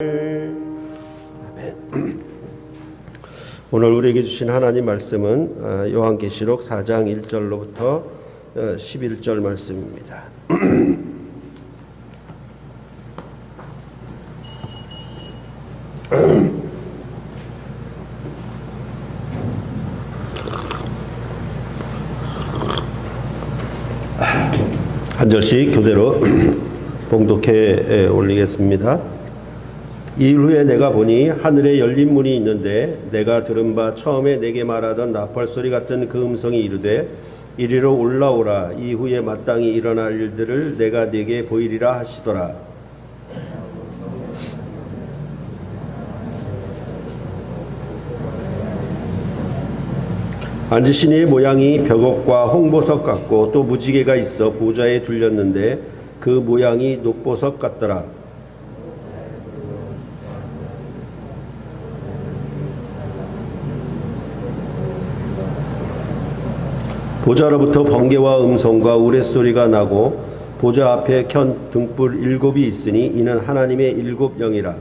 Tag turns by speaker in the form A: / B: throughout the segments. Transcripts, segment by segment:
A: 아멘. 오늘 우리에게 주신 하나님 말씀은 요한계시록 4장 1절로부터 11절 말씀입니다. 한 절씩 교대로 봉독해 올리겠습니다. 이일 후에 내가 보니 하늘에 열린 문이 있는데 내가 들은 바 처음에 내게 말하던 나팔 소리 같은 그 음성이 이르되 이리로 올라오라. 이후에 마땅히 일어날 일들을 내가 네게 보이리라 하시더라. 앉으신 이의 모양이 벽옥과 홍보석 같고 또 무지개가 있어 보좌에 둘렸는데 그 모양이 녹보석 같더라. 보좌로부터 번개와 음성과 우레소리가 나고 보좌 앞에 켠 등불 7이 있으니 이는 하나님의 7 영이라.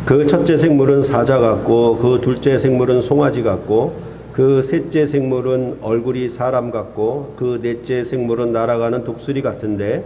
A: 그 첫째 생물은 사자 같고 그 둘째 생물은 송아지 같고 그 셋째 생물은 얼굴이 사람 같고 그 넷째 생물은 날아가는 독수리 같은데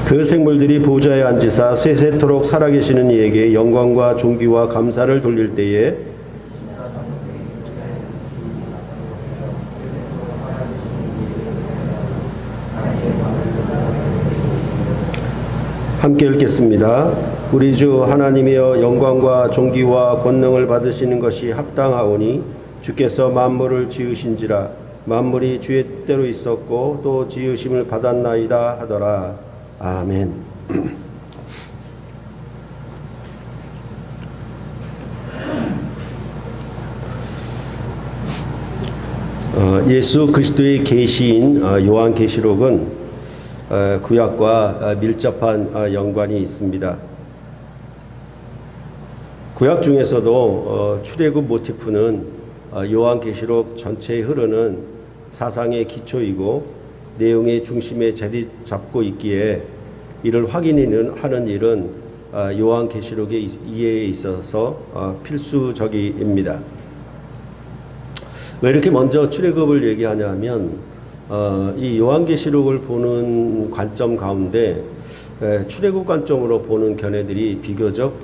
A: 그 생물들이 보좌에 앉으사 세세토록 살아계시는 이에게 영광과 존귀와 감사를 돌릴 때에 함께 읽겠습니다. 우리 주 하나님이여 영광과 존귀와 권능을 받으시는 것이 합당하오니 주께서 만물을 지으신지라. 만물이 주의 뜻대로 있었고 또 지으심을 받았나이다 하더라. 아멘. 예수 그리스도의 계시인 요한계시록은 구약과 밀접한 연관이 있습니다. 구약 중에서도 출애굽 모티프는 요한계시록 전체에 흐르는 사상의 기초이고 내용의 중심에 자리 잡고 있기에 이를 확인하는 일은 요한계시록의 이해에 있어서 필수적입니다. 왜 이렇게 먼저 출애굽을 얘기하냐면 이 요한계시록을 보는 관점 가운데 출애굽 관점으로 보는 견해들이 비교적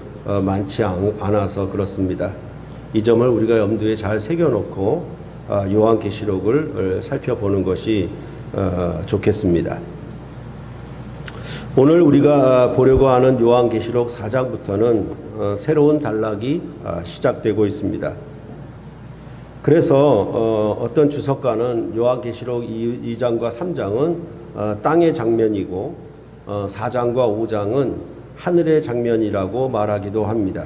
A: 많지 않아서 그렇습니다. 이 점을 우리가 염두에 잘 새겨놓고 요한계시록을 살펴보는 것이 좋겠습니다. 오늘 우리가 보려고 하는 요한계시록 4장부터는 새로운 단락이 시작되고 있습니다. 그래서 어떤 주석가는 요한계시록 2장과 3장은 땅의 장면이고 4장과 5장은 하늘의 장면이라고 말하기도 합니다.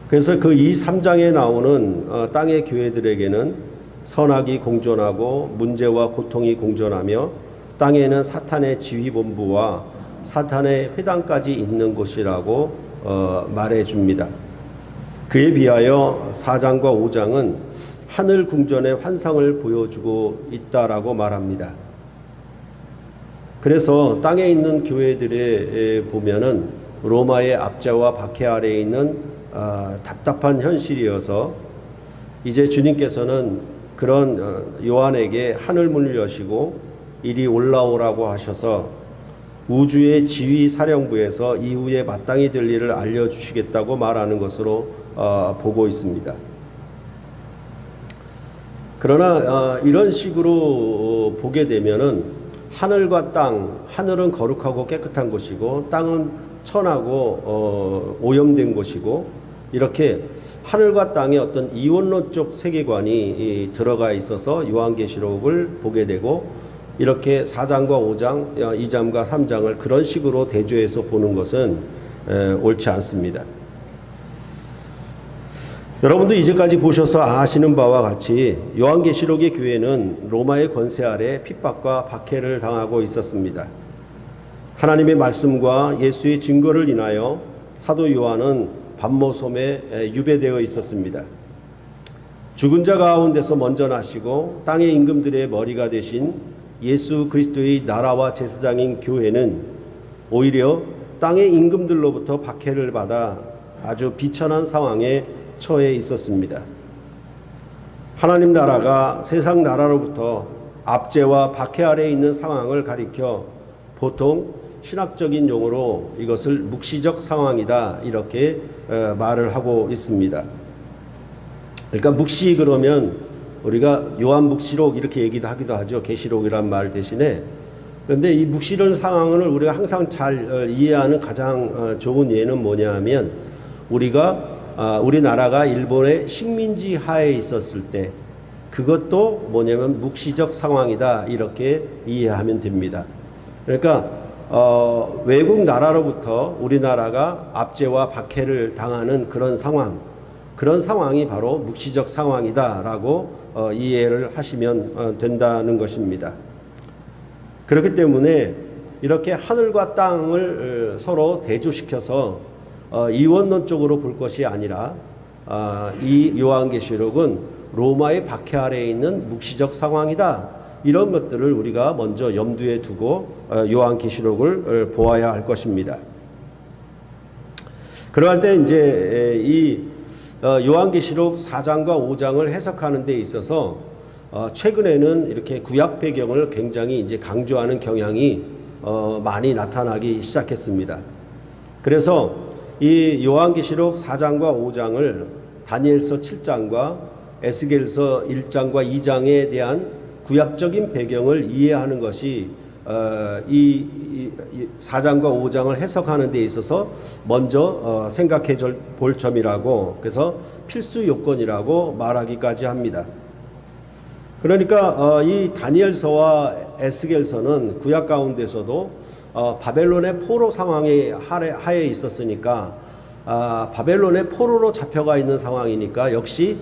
A: 그래서 그 2, 3장에 나오는 땅의 교회들에게는 선악이 공존하고 문제와 고통이 공존하며 땅에는 사탄의 지휘본부와 사탄의 회당까지 있는 곳이라고 말해줍니다. 그에 비하여 4장과 5장은 하늘 궁전의 환상을 보여주고 있다라고 말합니다. 그래서 땅에 있는 교회들에 보면은 로마의 압제와 박해 아래에 있는 답답한 현실이어서 이제 주님께서는 그런 요한에게 하늘문을 여시고 이리 올라오라고 하셔서 우주의 지휘사령부에서 이후에 마땅히 될 일을 알려주시겠다고 말하는 것으로 보고 있습니다. 그러나 이런 식으로 보게 되면은 하늘과 땅, 하늘은 거룩하고 깨끗한 곳이고 땅은 천하고 오염된 곳이고 이렇게 하늘과 땅의 어떤 이원론적 세계관이 들어가 있어서 요한계시록을 보게 되고 이렇게 4장과 5장, 2장과 3장을 그런 식으로 대조해서 보는 것은 옳지 않습니다. 여러분도 이제까지 보셔서 아시는 바와 같이 요한계시록의 교회는 로마의 권세 아래 핍박과 박해를 당하고 있었습니다. 하나님의 말씀과 예수의 증거를 인하여 사도 요한은 반모섬에 유배되어 있었습니다. 죽은 자 가운데서 먼저 나시고 땅의 임금들의 머리가 되신 예수 그리스도의 나라와 제사장인 교회는 오히려 땅의 임금들로부터 박해를 받아 아주 비천한 상황에 처해 있었습니다. 하나님 나라가 세상 나라로부터 압제와 박해 아래에 있는 상황을 가리켜 보통 신학적인 용어로 이것을 묵시적 상황이다 이렇게 말을 하고 있습니다. 그러니까 묵시 그러면 우리가 요한묵시록 이렇게 얘기도 하기도 하죠. 계시록이란 말 대신에. 그런데 이 묵시론 상황을 우리가 항상 잘 이해하는 가장 좋은 예는 뭐냐 하면 우리나라가 일본의 식민지 하에 있었을 때 그것도 뭐냐면 묵시적 상황이다 이렇게 이해하면 됩니다. 그러니까 외국 나라로부터 우리나라가 압제와 박해를 당하는 그런 상황이 바로 묵시적 상황이다라고 이해를 하시면 된다는 것입니다. 그렇기 때문에 이렇게 하늘과 땅을 서로 대조시켜서 이원론적으로 볼 것이 아니라 이 요한계시록은 로마의 박해 아래에 있는 묵시적 상황이다. 이런 것들을 우리가 먼저 염두에 두고 요한계시록을 보아야 할 것입니다. 그러할 때 이제 이 요한계시록 4장과 5장을 해석하는 데 있어서 최근에는 이렇게 구약 배경을 굉장히 이제 강조하는 경향이 많이 나타나기 시작했습니다. 그래서 이 요한계시록 4장과 5장을 다니엘서 7장과 에스겔서 1장과 2장에 대한 구약적인 배경을 이해하는 것이 이 4장과 5장을 해석하는 데 있어서 먼저 생각해 볼 점이라고 그래서 필수 요건이라고 말하기까지 합니다. 그러니까 이 다니엘서와 에스겔서는 구약 가운데서도 바벨론의 포로 상황에 하에 있었으니까 바벨론의 포로로 잡혀가 있는 상황이니까 역시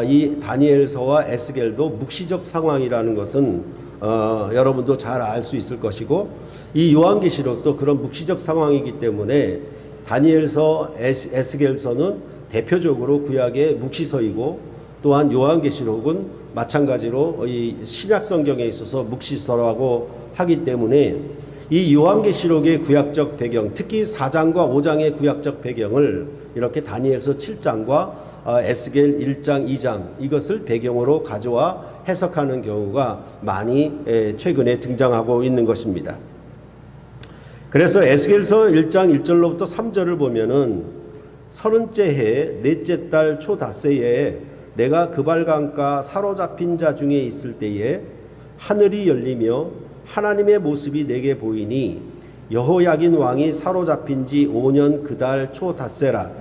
A: 이 다니엘서와 에스겔도 묵시적 상황이라는 것은 여러분도 잘 알 수 있을 것이고 이 요한계시록도 그런 묵시적 상황이기 때문에 다니엘서, 에스겔서는 대표적으로 구약의 묵시서이고 또한 요한계시록은 마찬가지로 이 신약 성경에 있어서 묵시서라고 하기 때문에 이 요한계시록의 구약적 배경, 특히 4장과 5장의 구약적 배경을 이렇게 다니엘서 7장과 에스겔 1장, 2장 이것을 배경으로 가져와 해석하는 경우가 많이 최근에 등장하고 있는 것입니다. 그래서 에스겔서 1장 1절로부터 3절을 보면은 30째 해 넷째 달 초닷새에 내가 그발강가 사로잡힌 자 중에 있을 때에 하늘이 열리며 하나님의 모습이 내게 보이니 여호야긴 왕이 사로잡힌 지 5년 그 달 초닷새라.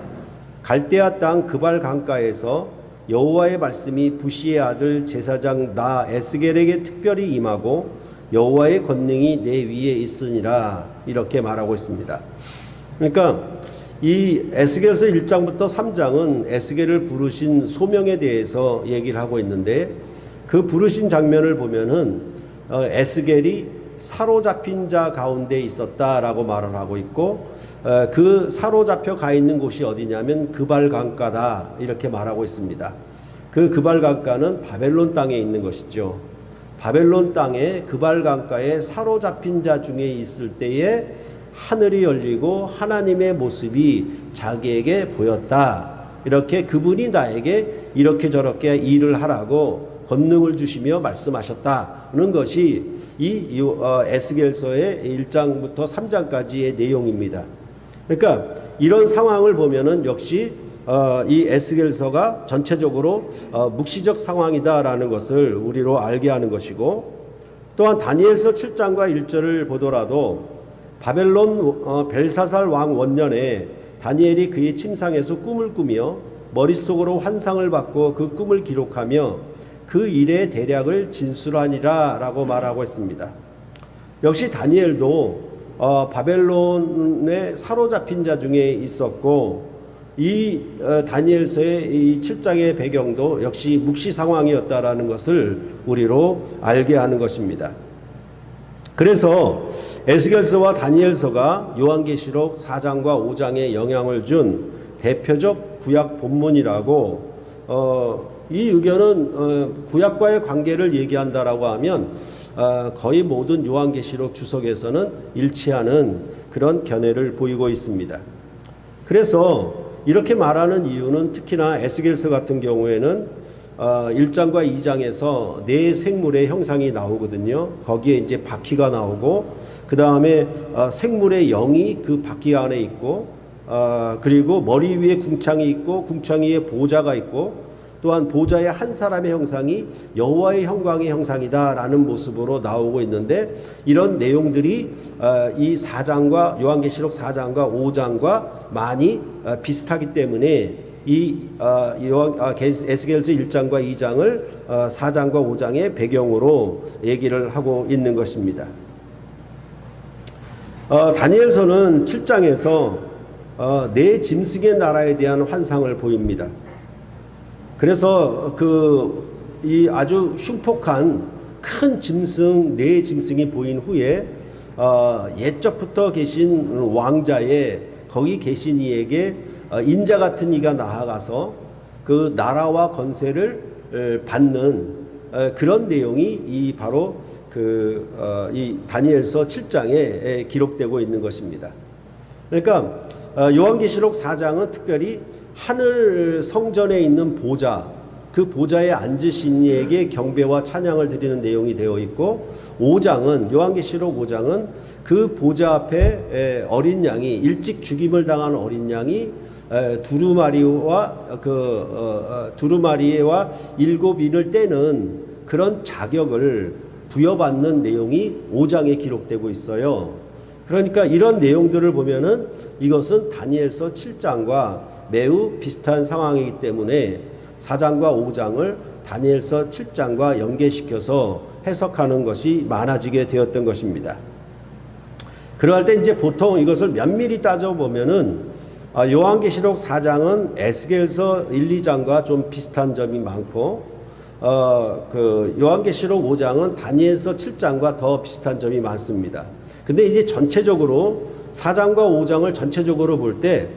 A: 갈대아 땅 그발 강가에서 여호와의 말씀이 부시의 아들 제사장 나 에스겔에게 특별히 임하고 여호와의 권능이 내 위에 있으니라 이렇게 말하고 있습니다. 그러니까 이 에스겔서 1장부터 3장은 에스겔을 부르신 소명에 대해서 얘기를 하고 있는데 그 부르신 장면을 보면은 에스겔이 사로잡힌 자 가운데 있었다라고 말을 하고 있고 그 사로잡혀 가 있는 곳이 어디냐면 그발 강가다 이렇게 말하고 있습니다. 그 그발 강가는 바벨론 땅에 있는 것이죠. 바벨론 땅에 그발 강가에 사로잡힌 자 중에 있을 때에 하늘이 열리고 하나님의 모습이 자기에게 보였다. 이렇게 그분이 나에게 이렇게 저렇게 일을 하라고 권능을 주시며 말씀하셨다는 것이 이 에스겔서의 1장부터 3장까지의 내용입니다. 그러니까 이런 상황을 보면은 역시 이 에스겔서가 전체적으로 묵시적 상황이다라는 것을 우리로 알게 하는 것이고 또한 다니엘서 7장과 1절을 보더라도 바벨론 벨사살 왕 원년에 다니엘이 그의 침상에서 꿈을 꾸며 머릿속으로 환상을 받고 그 꿈을 기록하며 그 일의 대략을 진술하니라 라고 말하고 있습니다. 역시 다니엘도 바벨론에 사로잡힌 자 중에 있었고 이 다니엘서의 이 7장의 배경도 역시 묵시 상황이었다라는 것을 우리로 알게 하는 것입니다. 그래서 에스겔서와 다니엘서가 요한계시록 4장과 5장에 영향을 준 대표적 구약 본문이라고 이 의견은 구약과의 관계를 얘기한다라고 하면 거의 모든 요한계시록 주석에서는 일치하는 그런 견해를 보이고 있습니다. 그래서 이렇게 말하는 이유는 특히나 에스겔서 같은 경우에는 1장과 2장에서 네 생물의 형상이 나오거든요. 거기에 이제 바퀴가 나오고 그 다음에 생물의 영이 그 바퀴 안에 있고 그리고 머리 위에 궁창이 있고 궁창 위에 보좌가 있고 또한 보좌의 한 사람의 형상이 여호와의 영광의 형상이다라는 모습으로 나오고 있는데 이런 내용들이 이 4장과 요한계시록 4장과 5장과 많이 비슷하기 때문에 이 에스겔서 1장과 2장을 4장과 5장의 배경으로 얘기를 하고 있는 것입니다. 다니엘서는 7장에서 네 짐승의 나라에 대한 환상을 보입니다. 그래서 이 아주 흉폭한 큰 짐승 네 짐승이 보인 후에 옛적부터 계신 왕자의 거기 계신 이에게 인자 같은 이가 나아가서 그 나라와 권세를 받는 그런 내용이 이 바로 이 다니엘서 7장에 기록되고 있는 것입니다. 그러니까 요한계시록 4장은 특별히 하늘 성전에 있는 보좌, 그 보좌에 앉으신 이에게 경배와 찬양을 드리는 내용이 되어 있고 5장은 요한계시록 5장은 그 보좌 앞에 어린 양이 일찍 죽임을 당한 어린 양이 두루마리와 두루마리와 7인을 떼는 그런 자격을 부여받는 내용이 5장에 기록되고 있어요. 그러니까 이런 내용들을 보면은 이것은 다니엘서 7장과 매우 비슷한 상황이기 때문에 4장과 5장을 다니엘서 7장과 연계시켜서 해석하는 것이 많아지게 되었던 것입니다. 그럴 때 이제 보통 이것을 면밀히 따져보면은 요한계시록 4장은 에스겔서 1, 2장과 좀 비슷한 점이 많고 요한계시록 5장은 다니엘서 7장과 더 비슷한 점이 많습니다. 근데 이제 전체적으로 4장과 5장을 전체적으로 볼 때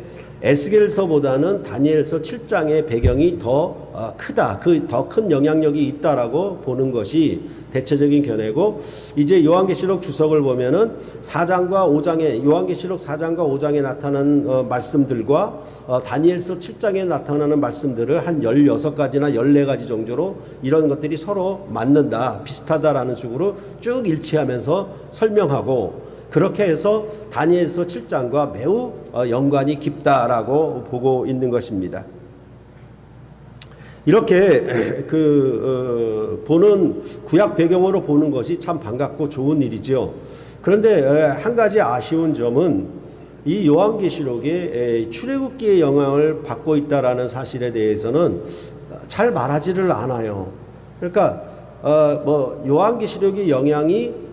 A: 에스겔서보다는 다니엘서 7장의 배경이 더 크다, 더 큰 영향력이 있다라고 보는 것이 대체적인 견해고, 이제 요한계시록 주석을 보면은 4장과 5장에 요한계시록 4장과 5장에 나타난 말씀들과 다니엘서 7장에 나타나는 말씀들을 한 16가지나 14가지 정도로 이런 것들이 서로 맞는다, 비슷하다라는 식으로 쭉 일치하면서 설명하고, 그렇게 해서 다니엘서 7장과 매우 연관이 깊다라고 보고 있는 것입니다. 이렇게 보는 구약 배경으로 보는 것이 참 반갑고 좋은 일이죠. 그런데 한 가지 아쉬운 점은 이 요한계시록에 출애굽기의 영향을 받고 있다라는 사실에 대해서는 잘 말하지를 않아요. 그러니까 요한계시록의 영향이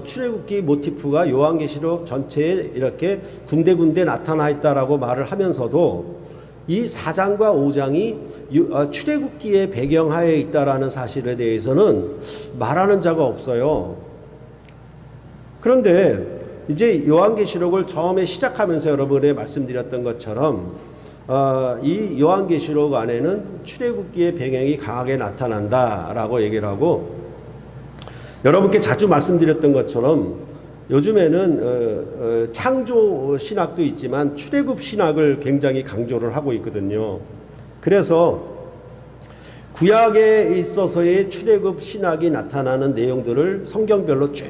A: 출애굽기 모티프가 요한계시록 전체에 이렇게 군데군데 나타나 있다라고 말을 하면서도 이 4장과 5장이 출애굽기의 배경하에 있다라는 사실에 대해서는 말하는 자가 없어요. 그런데 이제 요한계시록을 처음에 시작하면서 여러분에 말씀드렸던 것처럼 이 요한계시록 안에는 출애굽기의 배경이 강하게 나타난다라고 얘기를 여러분께 자주 말씀드렸던 것처럼 요즘에는 창조 신학도 있지만 출애굽 신학을 굉장히 강조를 하고 있거든요. 그래서 구약에 있어서의 출애굽 신학이 나타나는 내용들을 성경별로 쭉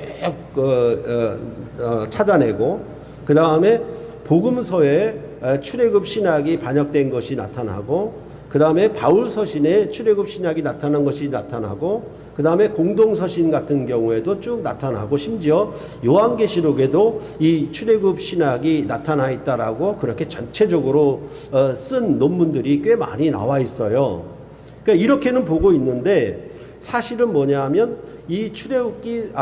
A: 찾아내고, 그 다음에 복음서에 출애굽 신학이 반영된 것이 나타나고, 그 다음에 바울 서신에 출애굽 신학이 나타난 것이 나타나고, 그 다음에 공동서신 같은 경우에도 쭉 나타나고, 심지어 요한계시록에도 이 출애굽 신학이 나타나 있다라고 그렇게 전체적으로 쓴 논문들이 꽤 많이 나와 있어요. 그러니까 이렇게는 보고 있는데, 사실은 뭐냐 하면 이 출애굽기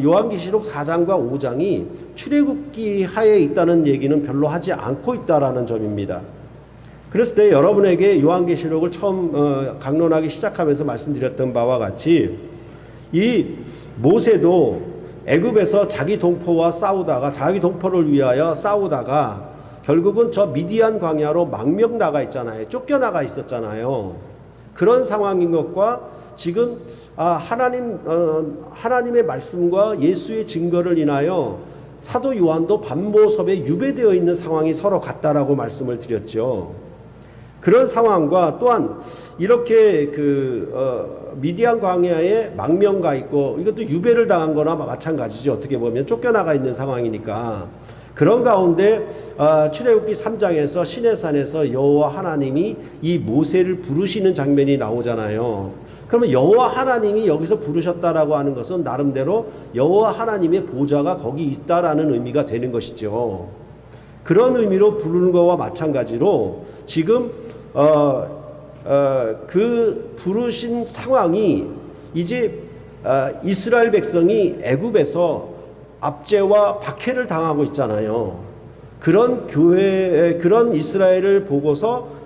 A: 요한계시록 4장과 5장이 출애굽기 하에 있다는 얘기는 별로 하지 않고 있다라는 점입니다. 그랬을 때 여러분에게 요한계시록을 처음 강론하기 시작하면서 말씀드렸던 바와 같이 이 모세도 애굽에서 자기 동포와 싸우다가 자기 동포를 위하여 싸우다가 결국은 저 미디안 광야로 망명 나가 있잖아요. 쫓겨나가 있었잖아요. 그런 상황인 것과 지금 하나님의 말씀과 예수의 증거를 인하여 사도 요한도 반모섭에 유배되어 있는 상황이 서로 같다라고 말씀을 드렸죠. 그런 상황과 또한 이렇게 미디안 광야에 망명가 있고 이것도 유배를 당한 거나 마찬가지죠. 어떻게 보면 쫓겨나가 있는 상황이니까. 그런 가운데 출애굽기 3장에서 시내산에서 여호와 하나님이 이 모세를 부르시는 장면이 나오잖아요. 그러면 여호와 하나님이 여기서 부르셨다라고 하는 것은 나름대로 여호와 하나님의 보좌가 거기 있다라는 의미가 되는 것이죠. 그런 의미로 부르는 것과 마찬가지로 지금 그 부르신 상황이 이제 이스라엘 백성이 애굽에서 압제와 박해를 당하고 있잖아요. 그런 그런 이스라엘을 보고서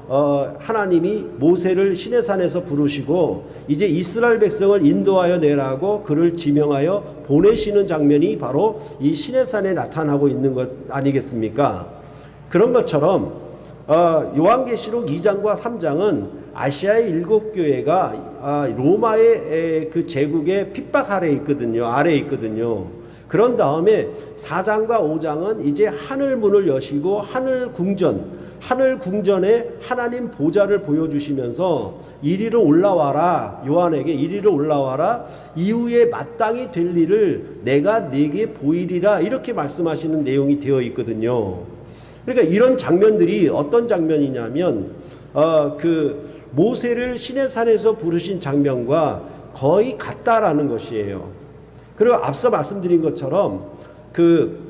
A: 하나님이 모세를 시내산에서 부르시고 이제 이스라엘 백성을 인도하여 내라고 그를 지명하여 보내시는 장면이 바로 이 시내산에 나타나고 있는 것 아니겠습니까? 그런 것처럼 요한계시록 2장과 3장은 아시아의 7교회가 로마의 그 제국의 핍박 아래에 있거든요. 그런 다음에 4장과 5장은 이제 하늘 문을 여시고 하늘 궁전에 하나님 보좌를 보여주시면서 이리로 올라와라. 요한에게 이리로 올라와라. 이후에 마땅히 될 일을 내가 네게 보이리라. 이렇게 말씀하시는 내용이 되어 있거든요. 그러니까 이런 장면들이 어떤 장면이냐면 그 모세를 시내산에서 부르신 장면과 거의 같다라는 것이에요. 그리고 앞서 말씀드린 것처럼 그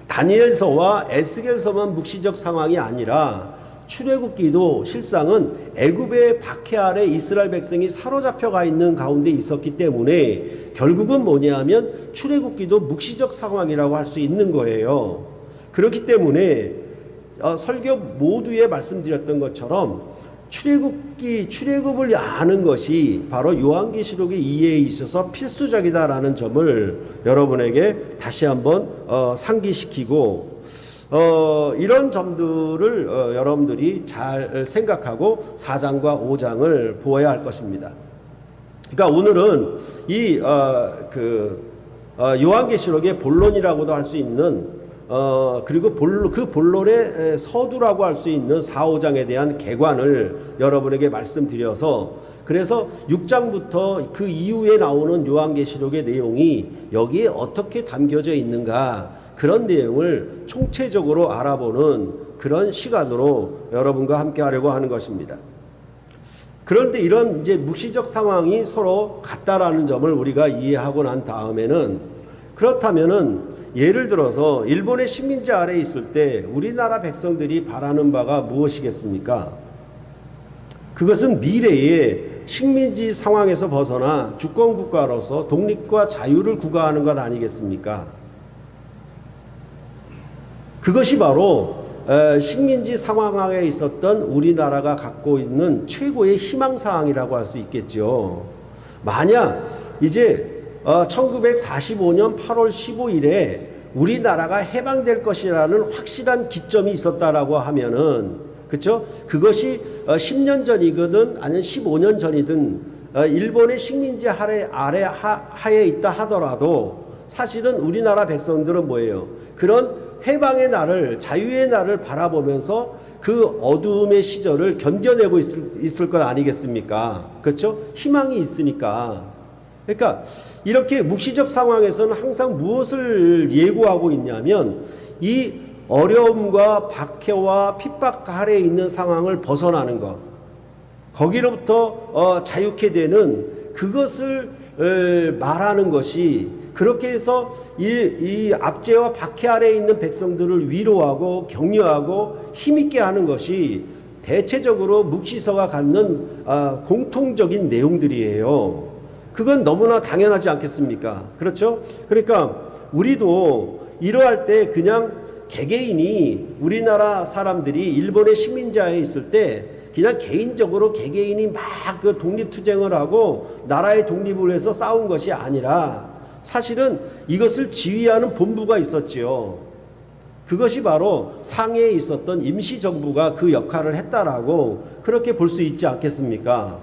A: 다니엘서와 에스겔서만 묵시적 상황이 아니라 출애굽기도 실상은 애굽의 박해 아래 이스라엘 백성이 사로잡혀가 있는 가운데 있었기 때문에 결국은 뭐냐면 출애굽기도 묵시적 상황이라고 할 수 있는 거예요. 그렇기 때문에 설교 모두에 말씀드렸던 것처럼 출애굽을 아는 것이 바로 요한계시록의 이해에 있어서 필수적이다라는 점을 여러분에게 다시 한번 상기시키고 이런 점들을 여러분들이 잘 생각하고 4장과 5장을 보아야 할 것입니다. 그러니까 오늘은 이 요한계시록의 본론이라고도 할 수 있는 그리고 그 본론의 서두라고 할 수 있는 4, 5장에 대한 개관을 여러분에게 말씀드려서 그래서 6장부터 그 이후에 나오는 요한계시록의 내용이 여기에 어떻게 담겨져 있는가 그런 내용을 총체적으로 알아보는 그런 시간으로 여러분과 함께 하려고 하는 것입니다. 그런데 이런 이제 묵시적 상황이 서로 같다라는 점을 우리가 이해하고 난 다음에는 그렇다면은 예를 들어서 일본의 식민지 아래에 있을 때 우리나라 백성들이 바라는 바가 무엇이겠습니까? 그것은 미래에 식민지 상황에서 벗어나 주권국가로서 독립과 자유를 구가하는 것 아니겠습니까? 그것이 바로 식민지 상황 하에 있었던 우리나라가 갖고 있는 최고의 희망사항이라고 할 수 있겠죠. 만약 이제 1945년 8월 15일에 우리나라가 해방될 것이라는 확실한 기점이 있었다라고 하면은, 그렇죠? 그것이 10년 전이거든 아니면 15년 전이든 일본의 식민지 하에 있다 하더라도 사실은 우리나라 백성들은 뭐예요? 그런 해방의 날을, 자유의 날을 바라보면서 그 어두움의 시절을 견뎌내고 있을 것 아니겠습니까? 그렇죠? 희망이 있으니까. 그러니까 이렇게 묵시적 상황에서는 항상 무엇을 예고하고 있냐면 이 어려움과 박해와 핍박 아래에 있는 상황을 벗어나는 것, 거기로부터 자유케 되는 그것을 말하는 것이, 그렇게 해서 이 압제와 박해 아래에 있는 백성들을 위로하고 격려하고 힘있게 하는 것이 대체적으로 묵시서가 갖는 공통적인 내용들이에요. 그건 너무나 당연하지 않겠습니까? 그렇죠? 그러니까 우리도 이러할 때 그냥 개개인이, 우리나라 사람들이 일본의 식민자에 있을 때 그냥 개인적으로 개개인이 막 그 독립투쟁을 하고 나라의 독립을 위해서 싸운 것이 아니라 사실은 이것을 지휘하는 본부가 있었지요. 그것이 바로 상해에 있었던 임시정부가 그 역할을 했다라고 그렇게 볼 수 있지 않겠습니까?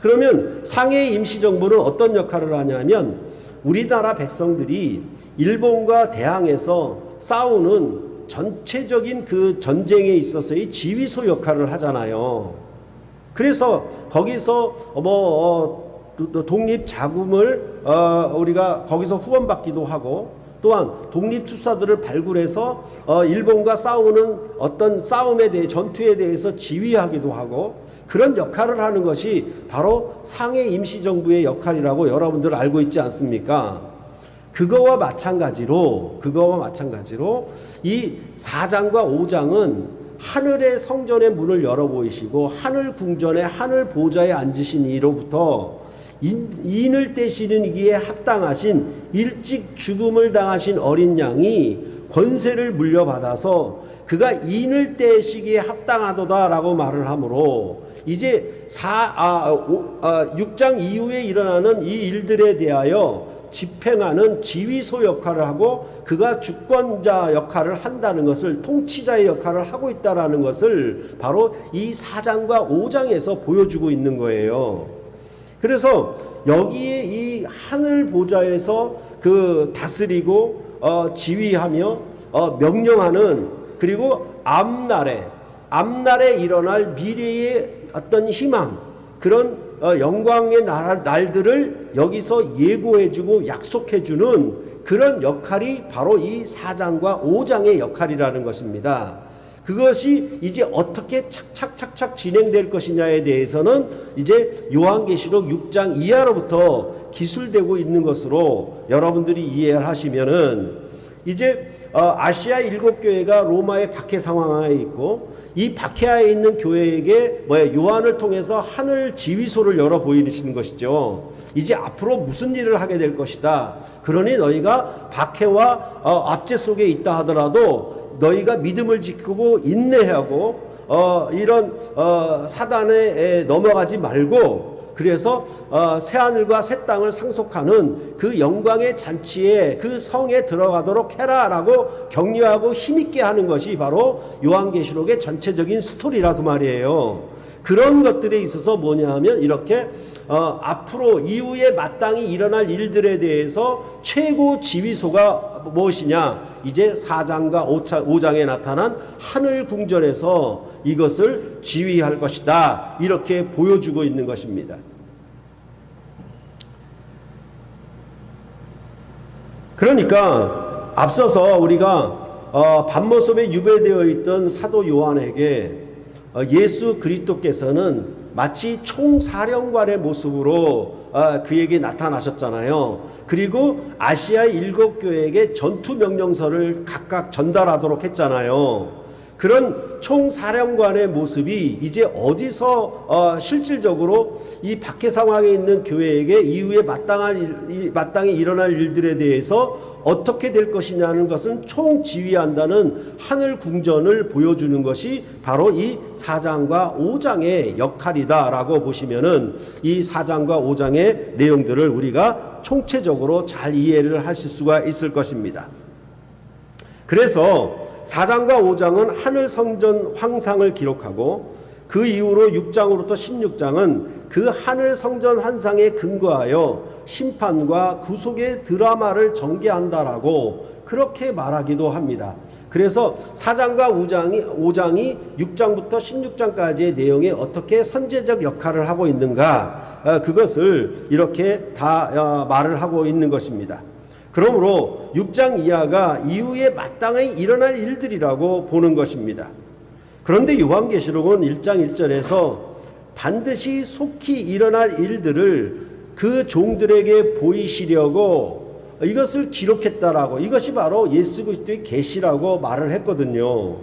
A: 그러면 상해 임시정부는 어떤 역할을 하냐면 우리나라 백성들이 일본과 대항해서 싸우는 전체적인 그 전쟁에 있어서의 지휘소 역할을 하잖아요. 그래서 거기서 독립 자금을 우리가 거기서 후원받기도 하고, 또한 독립투사들을 발굴해서 일본과 싸우는 어떤 싸움에 대해, 전투에 대해서 지휘하기도 하고, 그런 역할을 하는 것이 바로 상해 임시정부의 역할이라고 여러분들 알고 있지 않습니까? 그거와 마찬가지로 이 4장과 5장은 하늘의 성전의 문을 열어 보이시고 하늘 궁전의 하늘 보좌에 앉으신 이로부터 인을 떼시기에 합당하신 일찍 죽음을 당하신 어린 양이 권세를 물려받아서 그가 인을 떼시기에 합당하도다라고 말을 하므로, 이제 6장 이후에 일어나는 이 일들에 대하여 집행하는 지휘소 역할을 하고 그가 주권자 역할을 한다는 것을, 통치자의 역할을 하고 있다는 것을 바로 이 4장과 5장에서 보여주고 있는 거예요. 그래서 여기에 이 하늘 보좌에서 그 다스리고 지휘하며 명령하는, 그리고 앞날에 일어날 미래의 어떤 희망, 그런 영광의 날들을 여기서 예고해주고 약속해주는 그런 역할이 바로 이 4장과 5장의 역할이라는 것입니다. 그것이 이제 어떻게 착착 진행될 것이냐에 대해서는 이제 요한계시록 6장 이하로부터 기술되고 있는 것으로 여러분들이 이해를 하시면은, 이제 아시아 7교회가 로마의 박해 상황하에 있고, 이 박해하에 있는 교회에게 요한을 통해서 하늘 지휘소를 열어 보이시는 것이죠. 이제 앞으로 무슨 일을 하게 될 것이다. 그러니 너희가 박해와 압제 속에 있다 하더라도 너희가 믿음을 지키고 인내하고 이런 사단에 넘어가지 말고, 그래서 새하늘과 새 땅을 상속하는 그 영광의 잔치에, 그 성에 들어가도록 해라라고 격려하고 힘있게 하는 것이 바로 요한계시록의 전체적인 스토리라 그 말이에요. 그런 것들에 있어서 뭐냐 하면, 이렇게 앞으로 이후에 마땅히 일어날 일들에 대해서 최고 지휘소가 무엇이냐, 이제 4장과 5장에 나타난 하늘 궁전에서 이것을 지휘할 것이다, 이렇게 보여주고 있는 것입니다. 그러니까 앞서서 우리가 밤모습에 유배되어 있던 사도 요한에게 예수 그리스도께서는 마치 총사령관의 모습으로 그에게 나타나셨잖아요. 그리고 아시아 7교회에게 전투명령서를 각각 전달하도록 했잖아요. 그런 총사령관의 모습이 이제 어디서 실질적으로 이 박해 상황에 있는 교회에게 이후에 마땅히 일어날 일들에 대해서 어떻게 될 것이냐는 것은 총지휘한다는 하늘 궁전을 보여주는 것이 바로 이 4장과 5장의 역할이다라고 보시면은, 이 4장과 5장의 내용들을 우리가 총체적으로 잘 이해를 하실 수가 있을 것입니다. 그래서 4장과 5장은 하늘 성전 환상을 기록하고, 그 이후로 6장으로부터 16장은 그 하늘 성전 환상에 근거하여 심판과 구속의 드라마를 전개한다라고 그렇게 말하기도 합니다. 그래서 4장과 5장이 6장부터 16장까지의 내용에 어떻게 선제적 역할을 하고 있는가, 그것을 이렇게 다 말을 하고 있는 것입니다. 그러므로 6장 이하가 이후에 마땅히 일어날 일들이라고 보는 것입니다. 그런데 요한계시록은 1장 1절에서 반드시 속히 일어날 일들을 그 종들에게 보이시려고 이것을 기록했다라고, 이것이 바로 예수 그리스도의 계시라고 말을 했거든요.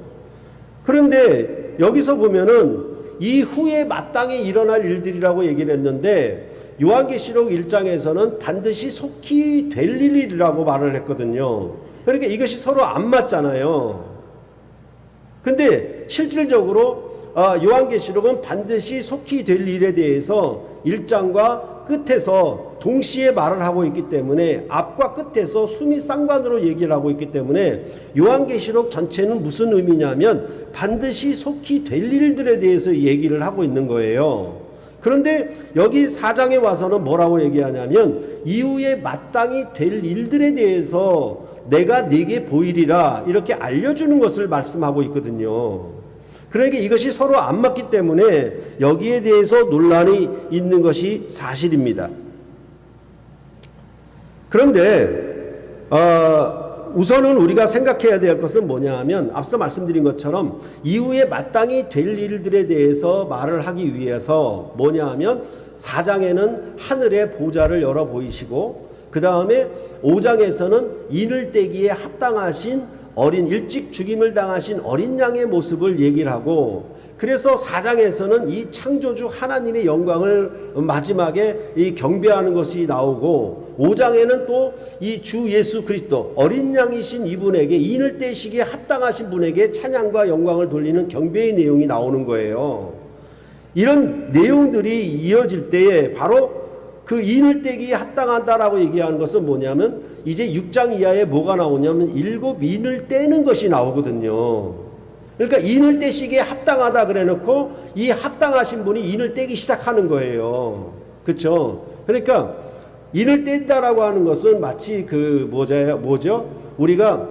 A: 그런데 여기서 보면은 이후에 마땅히 일어날 일들이라고 얘기를 했는데, 요한계시록 1장에서는 반드시 속히 될 일이라고 말을 했거든요. 그러니까 이것이 서로 안 맞잖아요. 근데 실질적으로 요한계시록은 반드시 속히 될 일에 대해서 1장과 끝에서 동시에 말을 하고 있기 때문에 앞과 끝에서 수미 쌍관으로 얘기를 하고 있기 때문에 요한계시록 전체는 무슨 의미냐면 반드시 속히 될 일들에 대해서 얘기를 하고 있는 거예요. 그런데 여기 4장에 와서는 뭐라고 얘기하냐면 이후에 마땅히 될 일들에 대해서 내가 네게 보이리라 이렇게 알려주는 것을 말씀하고 있거든요. 그러니까 이것이 서로 안 맞기 때문에 여기에 대해서 논란이 있는 것이 사실입니다. 그런데 우선은 우리가 생각해야 될 것은 뭐냐 하면 앞서 말씀드린 것처럼 이후에 마땅히 될 일들에 대해서 말을 하기 위해서 뭐냐 하면 4장에는 하늘의 보좌를 열어 보이시고 그 다음에 5장에서는 인을 떼기에 합당하신 일찍 죽임을 당하신 어린 양의 모습을 얘기를 하고 그래서 4장에서는 이 창조주 하나님의 영광을 마지막에 이 경배하는 것이 나오고 5장에는 또 이 주 예수 그리스도 어린 양이신 이분에게 인을 떼시기에 합당하신 분에게 찬양과 영광을 돌리는 경배의 내용이 나오는 거예요. 이런 내용들이 이어질 때에 바로 그 인을 떼기에 합당하다라고 얘기하는 것은 뭐냐면 이제 6장 이하에 뭐가 나오냐면 7 인을 떼는 것이 나오거든요. 그러니까 인을 떼시기에 합당하다 그래놓고 이 합당하신 분이 인을 떼기 시작하는 거예요. 그렇죠? 그러니까 인을 뗀다라고 하는 것은 마치 뭐죠? 우리가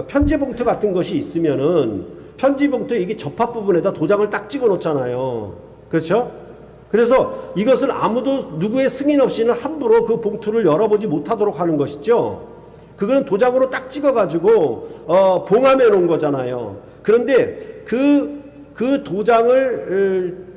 A: 편지 봉투 같은 것이 있으면은 편지 봉투 이게 접합 부분에다 도장을 딱 찍어 놓잖아요. 그렇죠? 그래서 이것을 아무도 누구의 승인 없이는 함부로 그 봉투를 열어보지 못하도록 하는 것이죠. 그건 도장으로 딱 찍어가지고 봉함해 놓은 거잖아요. 그런데 그 도장을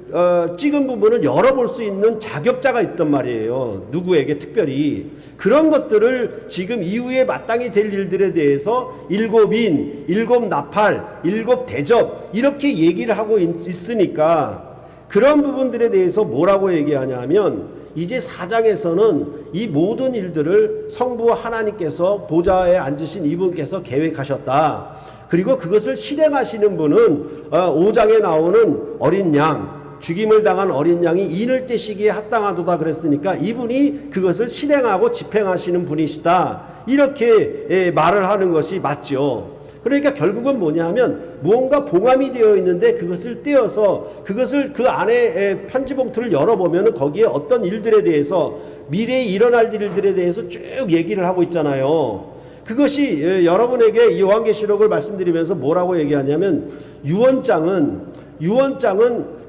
A: 찍은 부분을 열어볼 수 있는 자격자가 있단 말이에요. 누구에게 특별히. 그런 것들을 지금 이후에 마땅히 될 일들에 대해서 7인, 7나팔, 7대접 이렇게 얘기를 하고 있으니까 그런 부분들에 대해서 뭐라고 얘기하냐면 이제 4장에서는 이 모든 일들을 성부 하나님께서 보좌에 앉으신 이분께서 계획하셨다. 그리고 그것을 실행하시는 분은 5장에 나오는 어린 양, 죽임을 당한 어린 양이 인을 떼시기에 합당하도다 그랬으니까 이분이 그것을 실행하고 집행하시는 분이시다. 이렇게 말을 하는 것이 맞죠. 그러니까 결국은 뭐냐면 무언가 봉함이 되어 있는데 그것을 떼어서 그것을 그 안에 편지 봉투를 열어보면 거기에 어떤 일들에 대해서 미래에 일어날 일들에 대해서 쭉 얘기를 하고 있잖아요. 그것이 여러분에게 요한계시록을 말씀드리면서 뭐라고 얘기하냐면 유언장은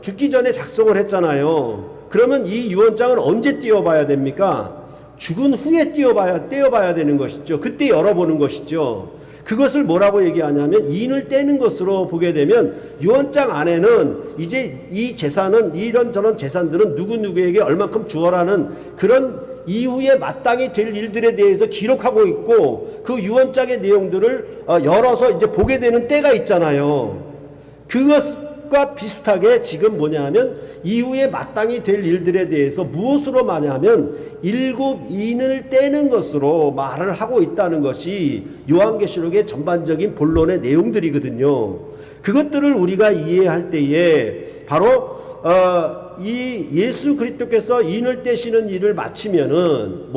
A: 죽기 전에 작성을 했잖아요. 그러면 이 유언장을 언제 띄워봐야 됩니까? 죽은 후에 떼어봐야 되는 것이죠. 그때 열어보는 것이죠. 그것을 뭐라고 얘기하냐면 인을 떼는 것으로 보게 되면 유언장 안에는 이제 이 재산은 이런저런 재산들은 누구누구에게 얼만큼 주어라는 그런 이후에 마땅히 될 일들에 대해서 기록하고 있고 그 유언장의 내용들을 열어서 이제 보게 되는 때가 있잖아요. 그것과 비슷하게 지금 뭐냐면 이후에 마땅히 될 일들에 대해서 무엇으로 말하냐면 7인을 떼는 것으로 말을 하고 있다는 것이 요한계시록의 전반적인 본론의 내용들이거든요. 그것들을 우리가 이해할 때에 바로 이 예수 그리스도께서 인을 떼시는 일을 마치면은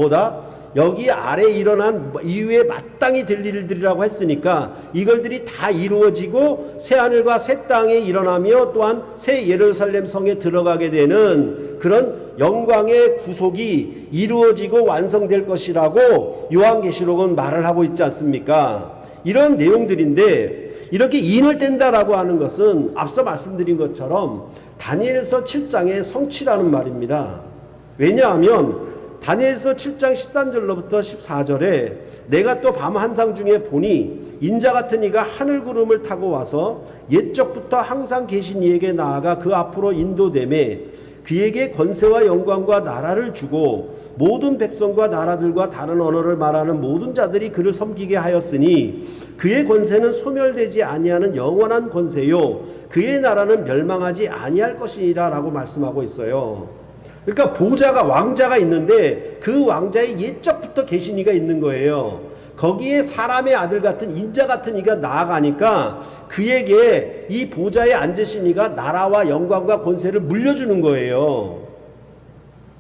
A: 여기 아래 일어난 이후에 마땅히 될 일들이라고 했으니까 이걸들이 다 이루어지고 새 하늘과 새 땅에 일어나며 또한 새 예루살렘 성에 들어가게 되는 그런 영광의 구속이 이루어지고 완성될 것이라고 요한계시록은 말을 하고 있지 않습니까? 이런 내용들인데 이렇게 인을 뗀다라고 하는 것은 앞서 말씀드린 것처럼 다니엘서 7장의 성취라는 말입니다. 왜냐하면 다니엘서 7장 13절로부터 14절에 내가 또 밤 한상 중에 보니 인자 같은 이가 하늘 구름을 타고 와서 옛적부터 항상 계신 이에게 나아가 그 앞으로 인도되매 그에게 권세와 영광과 나라를 주고 모든 백성과 나라들과 다른 언어를 말하는 모든 자들이 그를 섬기게 하였으니 그의 권세는 소멸되지 아니하는 영원한 권세요 그의 나라는 멸망하지 아니할 것이니라 라고 말씀하고 있어요. 그러니까 보좌가 왕자가 있는데 그 왕자의 옛적부터 계신 이가 있는 거예요. 거기에 사람의 아들 같은 인자 같은 이가 나아가니까 그에게 이 보좌에 앉으신 이가 나라와 영광과 권세를 물려주는 거예요.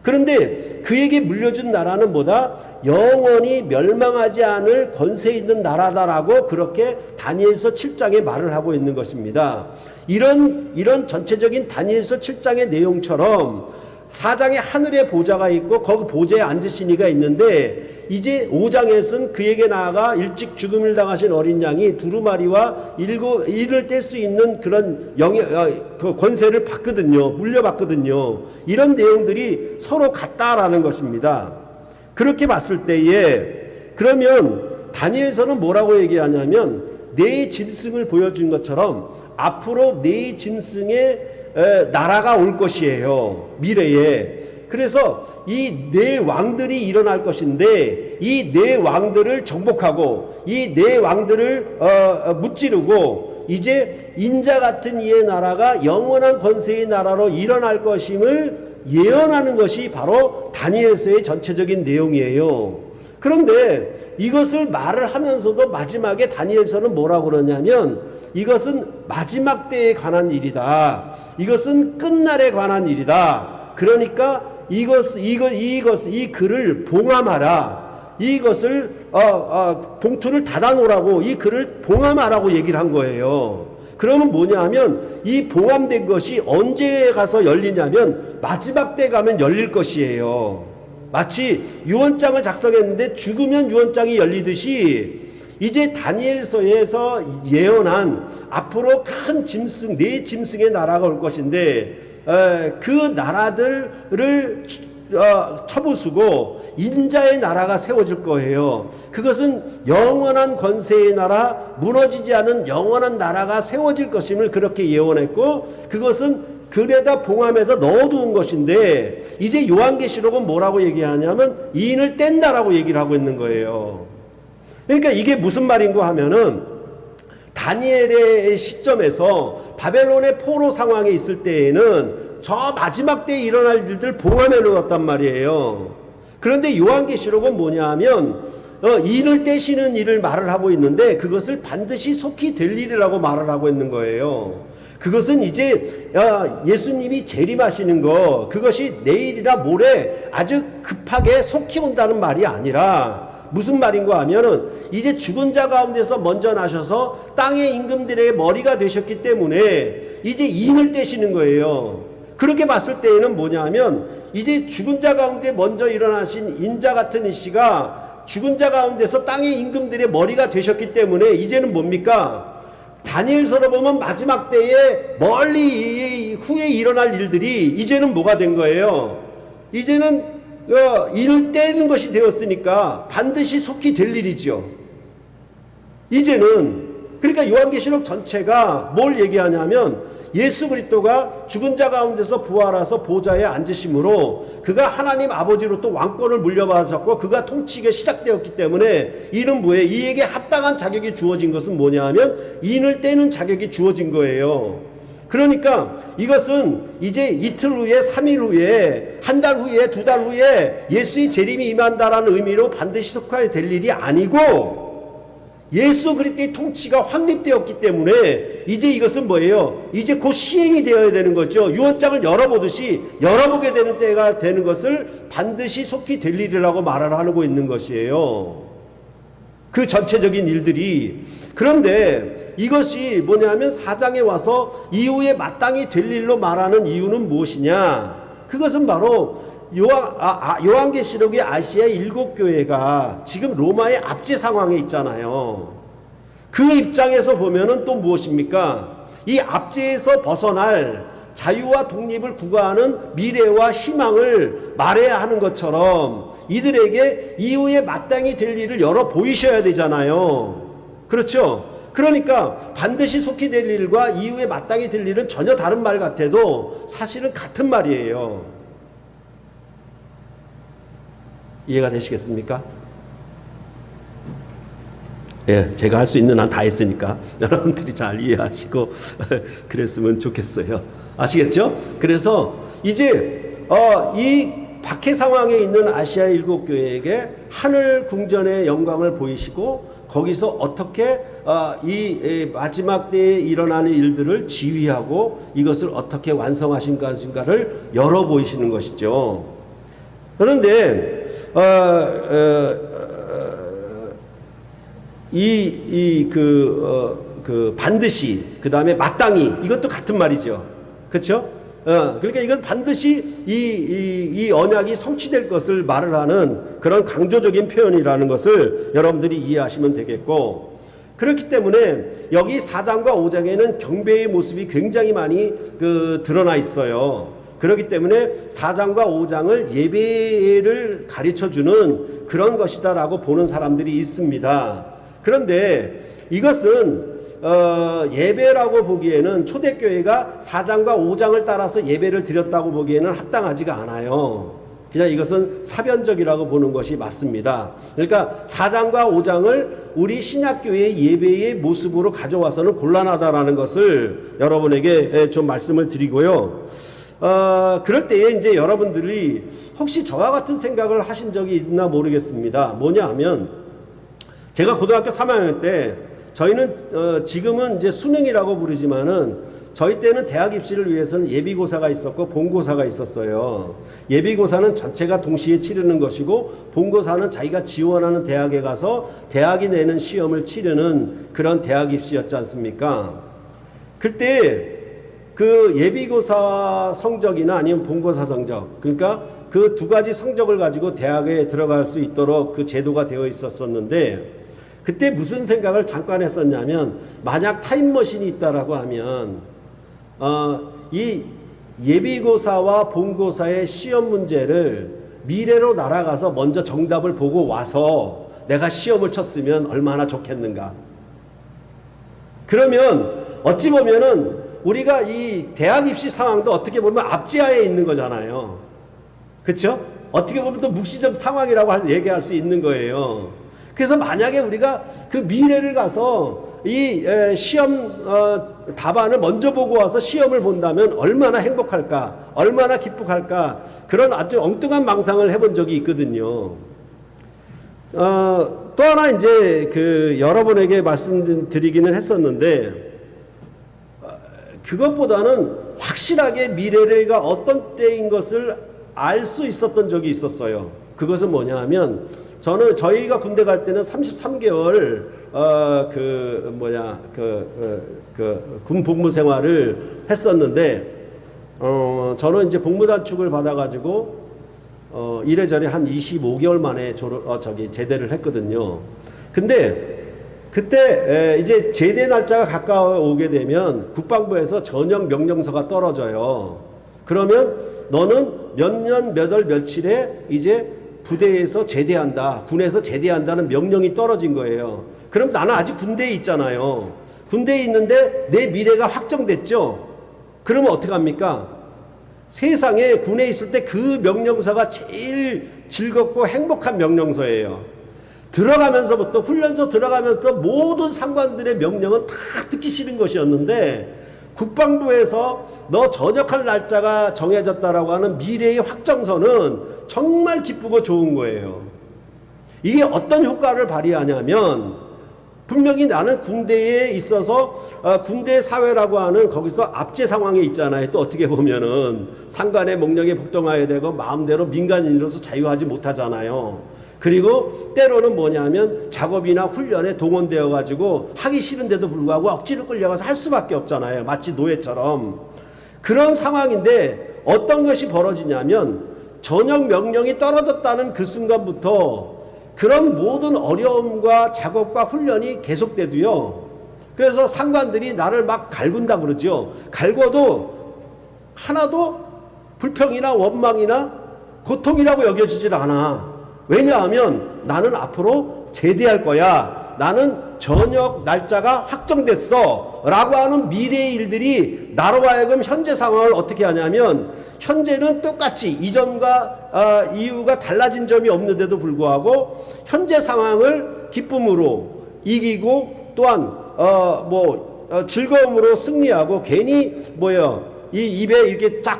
A: 그런데 그에게 물려준 나라는 뭐다? 영원히 멸망하지 않을 권세 있는 나라다라고 그렇게 다니엘서 7장에 말을 하고 있는 것입니다. 이런 전체적인 다니엘서 7장의 내용처럼 4장에 하늘의 보좌가 있고 거기 보좌에 앉으신 이가 있는데 이제 5장에서는 그에게 나아가 일찍 죽음을 당하신 어린 양이 두루마리와 이를 뗄 수 있는 그런 그 권세를 받거든요. 물려받거든요. 이런 내용들이 서로 같다라는 것입니다. 그렇게 봤을 때에 그러면 다니엘서는 뭐라고 얘기하냐면 네 짐승을 보여준 것처럼 앞으로 네 짐승의 나라가 올 것이에요. 미래에. 그래서 이 네 왕들이 일어날 것인데 이 네 왕들을 정복하고 이 네 왕들을 무찌르고 이제 인자 같은 이의 나라가 영원한 권세의 나라로 일어날 것임을 예언하는 것이 바로 다니엘서의 전체적인 내용이에요. 그런데 이것을 말을 하면서도 마지막에 다니엘서는 뭐라고 그러냐면 이것은 마지막 때에 관한 일이다. 이것은 끝날에 관한 일이다. 그러니까 이 글을 봉함하라. 이것을 봉투를 닫아놓으라고 이 글을 봉함하라고 얘기를 한 거예요. 그러면 뭐냐 하면 이 봉함된 것이 언제 가서 열리냐면 마지막 때 가면 열릴 것이에요. 마치 유언장을 작성했는데 죽으면 유언장이 열리듯이 이제 다니엘서에서 예언한 앞으로 큰 짐승, 네 짐승의 나라가 올 것인데 그 나라들을 쳐부수고 인자의 나라가 세워질 거예요. 그것은 영원한 권세의 나라, 무너지지 않은 영원한 나라가 세워질 것임을 그렇게 예언했고 그것은 글에다 봉함해서 넣어두은 것인데 이제 요한계시록은 뭐라고 얘기하냐면 이인을 뗀다라고 얘기를 하고 있는 거예요. 그러니까 이게 무슨 말인가 하면은 다니엘의 시점에서 바벨론의 포로 상황에 있을 때에는 저 마지막 때에 일어날 일들 봉함해 놓았단 말이에요. 그런데 요한계시록은 뭐냐 하면 인을 떼시는 일을 말을 하고 있는데 그것을 반드시 속히 될 일이라고 말을 하고 있는 거예요. 그것은 이제 예수님이 재림하시는 거 그것이 내일이나 모레 아주 급하게 속히 온다는 말이 아니라 무슨 말인가 하면은 이제 죽은 자 가운데서 먼저 나셔서 땅의 임금들의 머리가 되셨기 때문에 이제 인을 떼시는 거예요. 그렇게 봤을 때에는 뭐냐면 이제 죽은 자 가운데 먼저 일어나신 인자 같은 이씨가 죽은 자 가운데서 땅의 임금들의 머리가 되셨기 때문에 이제는 뭡니까? 다니엘서로 보면 마지막 때에 멀리 후에 일어날 일들이 이제는 뭐가 된 거예요? 이제는 인을 떼는 것이 되었으니까 반드시 속히 될 일이죠. 이제는 그러니까 요한계시록 전체가 뭘 얘기하냐면 예수 그리스도가 죽은 자 가운데서 부활해서 보좌에 앉으심으로 그가 하나님 아버지로 또 왕권을 물려받았고 그가 통치가 시작되었기 때문에 이는 뭐예요? 이에게 합당한 자격이 주어진 것은 뭐냐 하면 인을 떼는 자격이 주어진 거예요. 그러니까 이것은 이제 이틀 후에 3일 후에 한 달 후에 2달 후에 예수의 재림이 임한다라는 의미로 반드시 속하될 일이 아니고 예수 그리스도의 통치가 확립되었기 때문에 이제 이것은 뭐예요? 이제 곧 시행이 되어야 되는 거죠. 유언장을 열어보듯이 열어보게 되는 때가 되는 것을 반드시 속히 될 일이라고 말을 하고 있는 것이에요. 그 전체적인 일들이. 그런데 이것이 뭐냐면 4장에 와서 이후에 마땅히 될 일로 말하는 이유는 무엇이냐? 그것은 바로 요한계시록의 아시아 7교회가 지금 로마의 압제 상황에 있잖아요. 그 입장에서 보면은 또 무엇입니까? 이 압제에서 벗어날 자유와 독립을 구가하는 미래와 희망을 말해야 하는 것처럼 이들에게 이후에 마땅히 될 일을 열어 보이셔야 되잖아요. 그렇죠? 그러니까 반드시 속히 될 일과 이후에 마땅히 될 일은 전혀 다른 말 같아도 사실은 같은 말이에요. 이해가 되시겠습니까? 예, 제가 할 수 있는 한 다 했으니까 여러분들이 잘 이해하시고 그랬으면 좋겠어요. 아시겠죠? 그래서 이제 이 박해 상황에 있는 아시아 일곱 교회에게 하늘 궁전의 영광을 보이시고 거기서 어떻게 이 마지막 때에 일어나는 일들을 지휘하고 이것을 어떻게 완성하신 것인가를 열어 보이시는 것이죠. 그런데 반드시 그 다음에 마땅히 이것도 같은 말이죠. 그렇죠? 그러니까 이건 반드시 이 언약이 성취될 것을 말을 하는 그런 강조적인 표현이라는 것을 여러분들이 이해하시면 되겠고, 그렇기 때문에 여기 4장과 5장에는 경배의 모습이 굉장히 많이 드러나 있어요. 그렇기 때문에 4장과 5장을 예배를 가르쳐주는 그런 것이다라고 보는 사람들이 있습니다. 그런데 이것은 예배라고 보기에는 초대교회가 4장과 5장을 따라서 예배를 드렸다고 보기에는 합당하지가 않아요. 그냥 이것은 사변적이라고 보는 것이 맞습니다. 그러니까 4장과 5장을 우리 신약교회의 예배의 모습으로 가져와서는 곤란하다라는 것을 여러분에게 좀 말씀을 드리고요. 그럴 때에 이제 여러분들이 혹시 저와 같은 생각을 하신 적이 있나 모르겠습니다. 뭐냐 하면, 제가 고등학교 3학년 때 저희는 지금은 이제 수능이라고 부르지만은 저희 때는 대학 입시를 위해서는 예비고사가 있었고 본고사가 있었어요. 예비고사는 전체가 동시에 치르는 것이고 본고사는 자기가 지원하는 대학에 가서 대학이 내는 시험을 치르는 그런 대학 입시였지 않습니까? 그때 그 예비고사 성적이나 아니면 본고사 성적, 그러니까 그 두 가지 성적을 가지고 대학에 들어갈 수 있도록 그 제도가 되어 있었었는데, 그때 무슨 생각을 잠깐 했었냐면, 만약 타임머신이 있다라고 하면 이 예비고사와 본고사의 시험 문제를 미래로 날아가서 먼저 정답을 보고 와서 내가 시험을 쳤으면 얼마나 좋겠는가. 그러면 어찌 보면은 우리가 이 대학 입시 상황도 어떻게 보면 압제하에 있는 거잖아요. 그렇죠? 어떻게 보면 또 묵시적 상황이라고 얘기할 수 있는 거예요. 그래서 만약에 우리가 그 미래를 가서 이 시험 답안을 먼저 보고 와서 시험을 본다면 얼마나 행복할까, 얼마나 기쁘할까, 그런 아주 엉뚱한 망상을 해본 적이 있거든요. 또 하나 이제 여러분에게 말씀드리기는 했었는데, 그것보다는 확실하게 미래가 어떤 때인 것을 알 수 있었던 적이 있었어요. 그것은 뭐냐 하면, 저희가 군대 갈 때는 33개월 군 복무 생활을 했었는데, 저는 이제 복무단축을 받아가지고 이래저래 한 25개월 만에 제대를 했거든요. 근데 그때 이제 제대 날짜가 가까워 오게 되면 국방부에서 전역 명령서가 떨어져요. 그러면 너는 몇 년 몇 월 며칠에 이제 부대에서 제대한다, 군에서 제대한다는 명령이 떨어진 거예요. 그럼 나는 아직 군대에 있잖아요. 군대에 있는데 내 미래가 확정됐죠. 그러면 어떻게 합니까? 세상에 군에 있을 때 그 명령서가 제일 즐겁고 행복한 명령서예요. 들어가면서부터, 훈련소 들어가면서 모든 상관들의 명령은 다 듣기 싫은 것이었는데, 국방부에서 너 전역할 날짜가 정해졌다라고 하는 미래의 확정서는 정말 기쁘고 좋은 거예요. 이게 어떤 효과를 발휘하냐면, 분명히 나는 군대에 있어서 군대 사회라고 하는 거기서 압제 상황에 있잖아요. 또 어떻게 보면은 상관의 명령에 복종해야 되고 마음대로 민간인으로서 자유하지 못하잖아요. 그리고 때로는 뭐냐면 작업이나 훈련에 동원되어 가지고 하기 싫은데도 불구하고 억지로 끌려가서 할 수밖에 없잖아요. 마치 노예처럼. 그런 상황인데 어떤 것이 벌어지냐면, 전역 명령이 떨어졌다는 그 순간부터 그런 모든 어려움과 작업과 훈련이 계속돼도요, 그래서 상관들이 나를 막 갈군다 그러죠. 갈궈도 하나도 불평이나 원망이나 고통이라고 여겨지질 않아. 왜냐하면 나는 앞으로 제대할 거야, 나는 전역 날짜가 확정됐어 라고 하는 미래의 일들이 나로 하여금 현재 상황을 어떻게 하냐면, 현재는 똑같이 이전과 이후가 달라진 점이 없는데도 불구하고 현재 상황을 기쁨으로 이기고, 또한 즐거움으로 승리하고, 괜히 이 입에 이렇게 쫙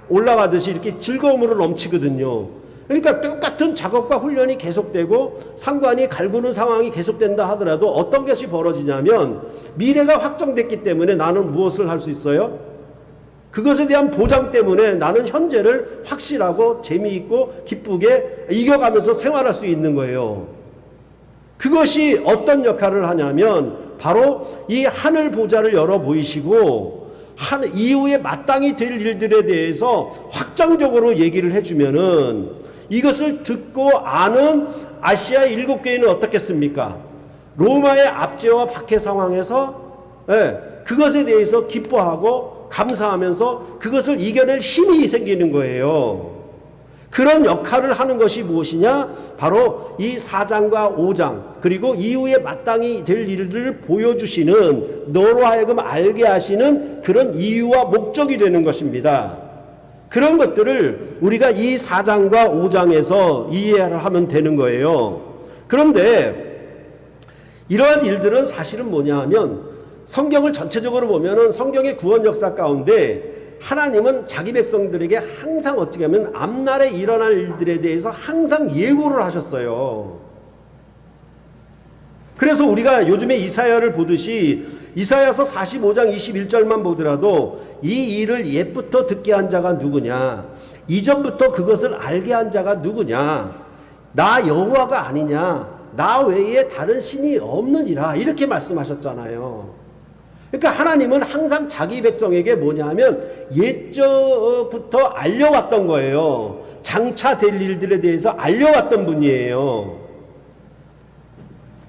A: 올라가듯이 이렇게 즐거움으로 넘치거든요. 그러니까 똑같은 작업과 훈련이 계속되고 상관이 갈구는 상황이 계속된다 하더라도 어떤 것이 벌어지냐면 미래가 확정됐기 때문에 나는 무엇을 할 수 있어요? 그것에 대한 보장 때문에 나는 현재를 확실하고 재미있고 기쁘게 이겨가면서 생활할 수 있는 거예요. 그것이 어떤 역할을 하냐면 바로 이 하늘 보좌를 열어 보이시고 이후에 마땅히 될 일들에 대해서 확정적으로 얘기를 해주면은 이것을 듣고 아는 아시아 7교회는 어떻겠습니까? 로마의 압제와 박해 상황에서 그것에 대해서 기뻐하고 감사하면서 그것을 이겨낼 힘이 생기는 거예요. 그런 역할을 하는 것이 무엇이냐? 바로 이 4장과 5장 그리고 이후에 마땅히 될 일들을 보여주시는 너로 하여금 알게 하시는 그런 이유와 목적이 되는 것입니다. 그런 것들을 우리가 이 4장과 5장에서 이해를 하면 되는 거예요. 그런데 이러한 일들은 사실은 뭐냐 하면 성경을 전체적으로 보면은 성경의 구원 역사 가운데 하나님은 자기 백성들에게 항상 어떻게 하면 앞날에 일어날 일들에 대해서 항상 예고를 하셨어요. 그래서 우리가 요즘에 이사야를 보듯이 이사야서 45장 21절만 보더라도 이 일을 옛부터 듣게 한 자가 누구냐, 이전부터 그것을 알게 한 자가 누구냐, 나 여호와가 아니냐, 나 외에 다른 신이 없느니라, 이렇게 말씀하셨잖아요. 그러니까 하나님은 항상 자기 백성에게 뭐냐 하면 옛적부터 알려왔던 거예요. 장차 될 일들에 대해서 알려왔던 분이에요.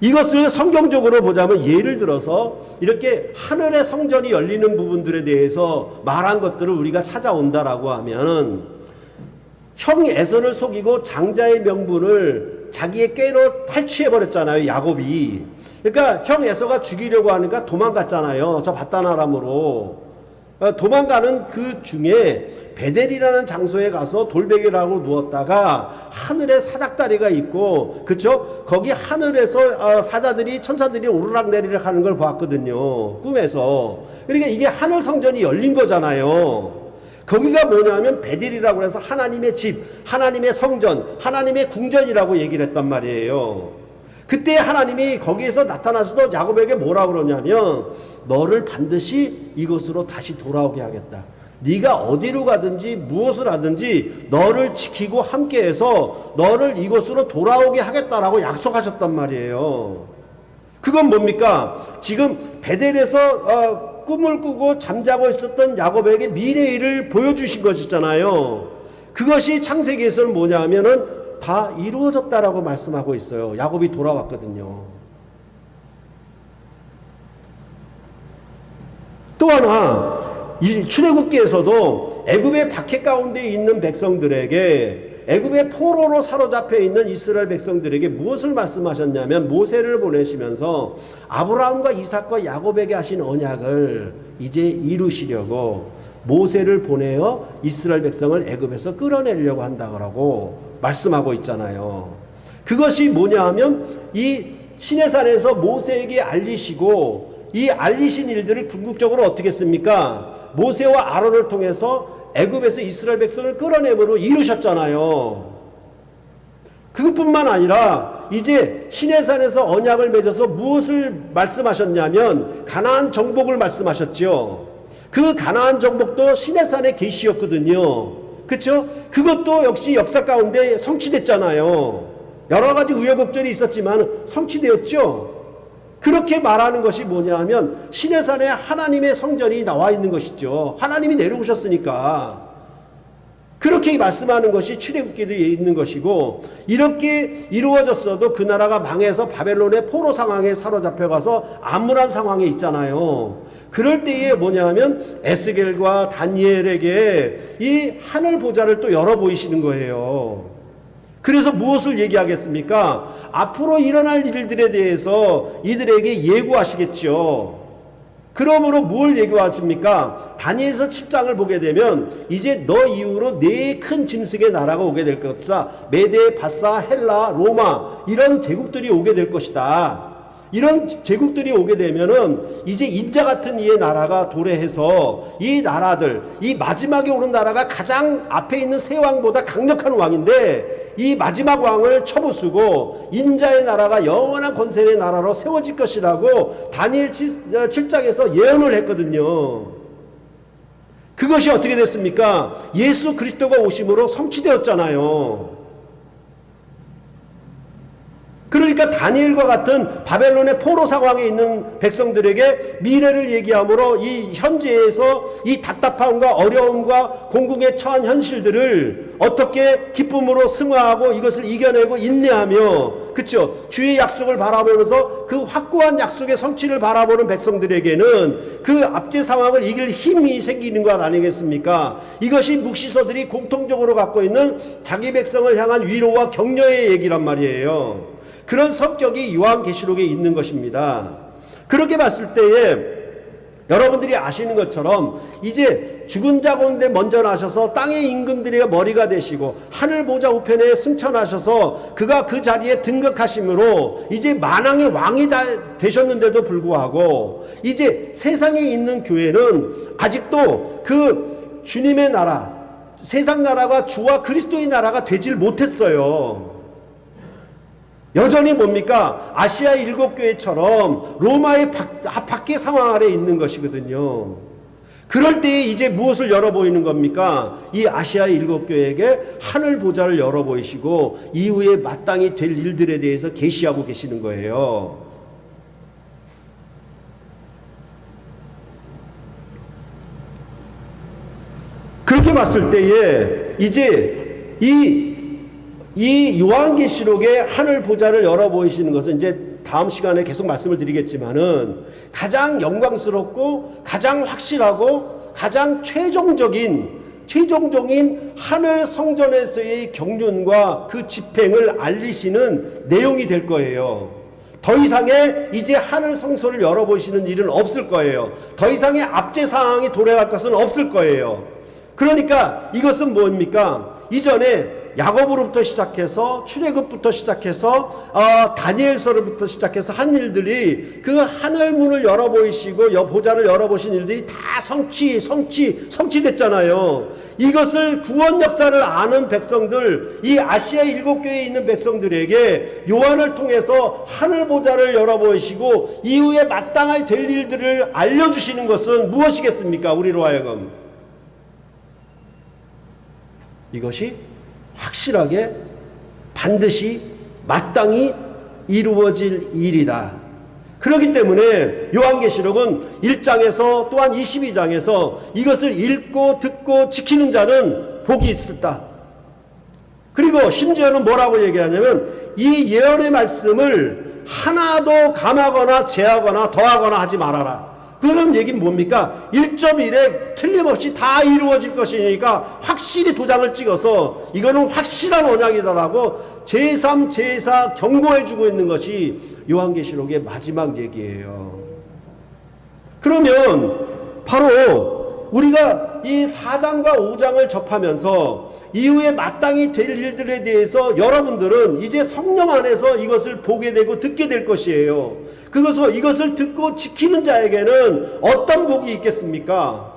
A: 이것을 성경적으로 보자면 예를 들어서 이렇게 하늘의 성전이 열리는 부분들에 대해서 말한 것들을 우리가 찾아온다라고 하면 형 에서를 속이고 장자의 명분을 자기의 꾀로 탈취해버렸잖아요, 야곱이. 그러니까 형 에서가 죽이려고 하니까 도망갔잖아요, 저 바다나람으로. 도망가는 그 중에 베델이라는 장소에 가서 돌베개를 하고 누웠다가 하늘에 사닥다리가 있고, 그쵸? 거기 하늘에서 사자들이, 천사들이 오르락내리락 하는 걸 보았거든요, 꿈에서. 그러니까 이게 하늘 성전이 열린 거잖아요. 거기가 뭐냐면 베델이라고 해서 하나님의 집, 하나님의 성전, 하나님의 궁전이라고 얘기를 했단 말이에요. 그때 하나님이 거기에서 나타나서도 야곱에게 뭐라 그러냐면 너를 반드시 이곳으로 다시 돌아오게 하겠다. 네가 어디로 가든지 무엇을 하든지 너를 지키고 함께해서 너를 이곳으로 돌아오게 하겠다라고 약속하셨단 말이에요. 그건 뭡니까? 지금 베델에서 꿈을 꾸고 잠자고 있었던 야곱에게 미래의 일을 보여주신 것이잖아요. 그것이 창세기에서는 뭐냐 하면은 다 이루어졌다라고 말씀하고 있어요. 야곱이 돌아왔거든요. 또 하나, 이 출애굽기에서도 애굽의 박해 가운데 있는 백성들에게, 애굽의 포로로 사로잡혀 있는 이스라엘 백성들에게 무엇을 말씀하셨냐면 모세를 보내시면서 아브라함과 이삭과 야곱에게 하신 언약을 이제 이루시려고 모세를 보내어 이스라엘 백성을 애굽에서 끌어내려고 한다고 말씀하고 있잖아요. 그것이 뭐냐 하면 이 시내산에서 모세에게 알리시고 이 알리신 일들을 궁극적으로 어떻게 했습니까? 모세와 아론을 통해서 애굽에서 이스라엘 백성을 끌어내므로 이루셨잖아요. 그것뿐만 아니라 이제 시내산에서 언약을 맺어서 무엇을 말씀하셨냐면 가나안 정복을 말씀하셨죠. 그 가나안 정복도 시내산의 계시였거든요. 그렇죠? 그것도 역시 역사 가운데 성취됐잖아요. 여러 가지 우여곡절이 있었지만 성취되었죠. 그렇게 말하는 것이 뭐냐 하면 시내산에 하나님의 성전이 나와 있는 것이죠. 하나님이 내려오셨으니까. 그렇게 말씀하는 것이 출애굽기에 있는 것이고, 이렇게 이루어졌어도 그 나라가 망해서 바벨론의 포로 상황에 사로잡혀가서 암울한 상황에 있잖아요. 그럴 때에 뭐냐 하면 에스겔과 다니엘에게 이 하늘 보좌를 또 열어 보이시는 거예요. 그래서 무엇을 얘기하겠습니까? 앞으로 일어날 일들에 대해서 이들에게 예고하시겠죠. 그러므로 뭘 예고하십니까? 다니엘서 7장을 보게 되면 이제 너 이후로 네 큰 짐승의 나라가 오게 될 것이다. 메데, 바사, 헬라, 로마 이런 제국들이 오게 될 것이다. 이런 제국들이 오게 되면은 이제 인자 같은 이의 나라가 도래해서 이 나라들, 이 마지막에 오는 나라가 가장 앞에 있는 세 왕보다 강력한 왕인데 이 마지막 왕을 쳐부수고 인자의 나라가 영원한 권세의 나라로 세워질 것이라고 다니엘 7장에서 예언을 했거든요. 그것이 어떻게 됐습니까? 예수 그리스도가 오심으로 성취되었잖아요. 그러니까 다니엘과 같은 바벨론의 포로 상황에 있는 백성들에게 미래를 얘기함으로 이 현재에서 이 답답함과 어려움과 공궁에 처한 현실들을 어떻게 기쁨으로 승화하고 이것을 이겨내고 인내하며, 그렇죠? 주의 약속을 바라보면서 그 확고한 약속의 성취를 바라보는 백성들에게는 그 압제 상황을 이길 힘이 생기는 것 아니겠습니까? 이것이 묵시서들이 공통적으로 갖고 있는 자기 백성을 향한 위로와 격려의 얘기란 말이에요. 그런 성격이 요한계시록에 있는 것입니다. 그렇게 봤을 때에 여러분들이 아시는 것처럼 이제 죽은 자 가운데 먼저 나셔서 땅의 임금들의 머리가 되시고 하늘 보좌 우편에 승천하셔서 그가 그 자리에 등극하심으로 이제 만왕의 왕이 되셨는데도 불구하고 이제 세상에 있는 교회는 아직도 그 주님의 나라, 세상 나라가 주와 그리스도의 나라가 되질 못했어요. 여전히 뭡니까? 아시아 7교회처럼 로마의 박해 상황 아래 있는 것이거든요. 그럴 때에 이제 무엇을 열어 보이는 겁니까? 이 아시아 7교회에게 하늘 보좌를 열어 보이시고 이후에 마땅히 될 일들에 대해서 계시하고 계시는 거예요. 그렇게 봤을 때에 이제 이 요한계시록의 하늘 보좌를 열어 보이시는 것은 이제 다음 시간에 계속 말씀을 드리겠지만은 가장 영광스럽고 가장 확실하고 가장 최종적인 하늘 성전에서의 경륜과 그 집행을 알리시는 내용이 될 거예요. 더 이상의 이제 하늘 성소를 열어 보이시는 일은 없을 거예요. 더 이상의 압제 상황이 도래할 것은 없을 거예요. 그러니까 이것은 뭡니까? 이전에 야고보로부터 시작해서 출애굽부터 시작해서 다니엘서부터 시작해서 한 일들이 그 하늘문을 열어 보이시고 보좌를 열어 보신 일들이 다 성취됐잖아요. 이것을 구원 역사를 아는 백성들, 이 아시아 7교회에 있는 백성들에게 요한을 통해서 하늘 보좌를 열어 보이시고 이후에 마땅하게 될 일들을 알려주시는 것은 무엇이겠습니까? 우리로 하여금 이것이 확실하게 반드시 마땅히 이루어질 일이다. 그렇기 때문에 요한계시록은 1장에서 또한 22장에서 이것을 읽고 듣고 지키는 자는 복이 있다. 그리고 심지어는 뭐라고 얘기하냐면 이 예언의 말씀을 하나도 감하거나 제하거나 더하거나 하지 말아라. 그런 얘기는 뭡니까? 1.1에 틀림없이 다 이루어질 것이니까 확실히 도장을 찍어서 이거는 확실한 언약이다라고 제3, 제4 경고해주고 있는 것이 요한계시록의 마지막 얘기예요. 그러면 바로 우리가 이 4장과 5장을 접하면서 이후에 마땅히 될 일들에 대해서 여러분들은 이제 성령 안에서 이것을 보게 되고 듣게 될 것이에요. 그래서 이것을 듣고 지키는 자에게는 어떤 복이 있겠습니까?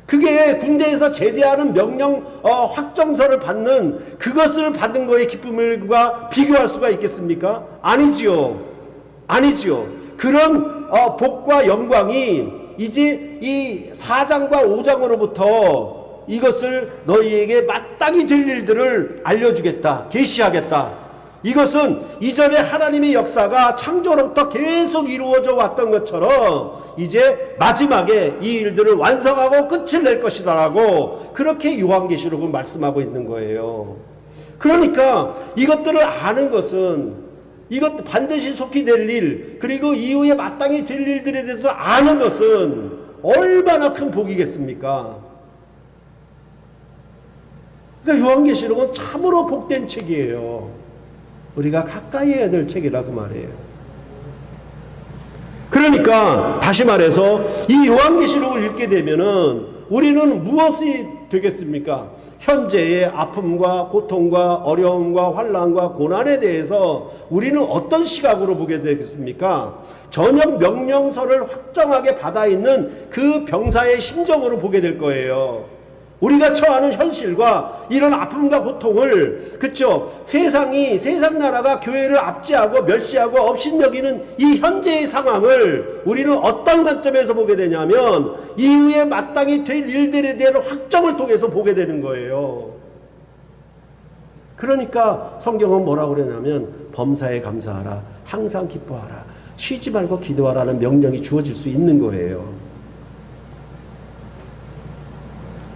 A: 그게 군대에서 제대하는 명령 확정서를 받는 그것을 받은 거의 기쁨과 비교할 수가 있겠습니까? 아니지요. 그런 복과 영광이 이제 이 4장과 5장으로부터 이것을 너희에게 마땅히 될 일들을 알려주겠다, 계시하겠다. 이것은 이전에 하나님의 역사가 창조로부터 계속 이루어져 왔던 것처럼 이제 마지막에 이 일들을 완성하고 끝을 낼 것이다 라고 그렇게 요한계시록은 말씀하고 있는 거예요. 그러니까 이것들을 아는 것은 이것 반드시 속히 될 일, 그리고 이후에 마땅히 될 일들에 대해서 아는 것은 얼마나 큰 복이겠습니까? 그러니까 요한계시록은 참으로 복된 책이에요. 우리가 가까이 해야 될 책이라 그 말이에요. 그러니까 다시 말해서 이 요한계시록을 읽게 되면은 우리는 무엇이 되겠습니까? 현재의 아픔과 고통과 어려움과 환난과 고난에 대해서 우리는 어떤 시각으로 보게 되겠습니까? 전역 명령서를 확정하게 받아 있는 그 병사의 심정으로 보게 될 거예요. 우리가 처하는 현실과 이런 아픔과 고통을, 그쵸? 세상 나라가 교회를 압제하고 멸시하고 업신여기는 이 현재의 상황을 우리는 어떤 관점에서 보게 되냐면 이후에 마땅히 될 일들에 대한 확정을 통해서 보게 되는 거예요. 그러니까 성경은 뭐라고 그러냐면 범사에 감사하라, 항상 기뻐하라, 쉬지 말고 기도하라는 명령이 주어질 수 있는 거예요.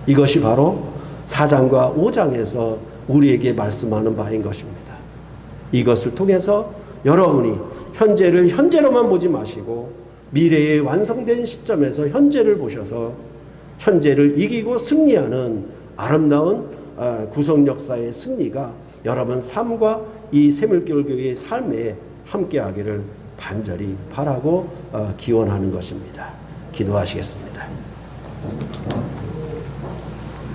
A: 이것이 바로 4장과 5장에서 우리에게 말씀하는 바인 것입니다. 이것을 통해서 여러분이 현재를 현재로만 보지 마시고 미래의 완성된 시점에서 현재를 보셔서 현재를 이기고 승리하는 아름다운 구속 역사의 승리가 여러분 삶과 이 새물교회의 삶에 함께하기를 간절히 바라고 기원하는 것입니다. 기도하시겠습니다.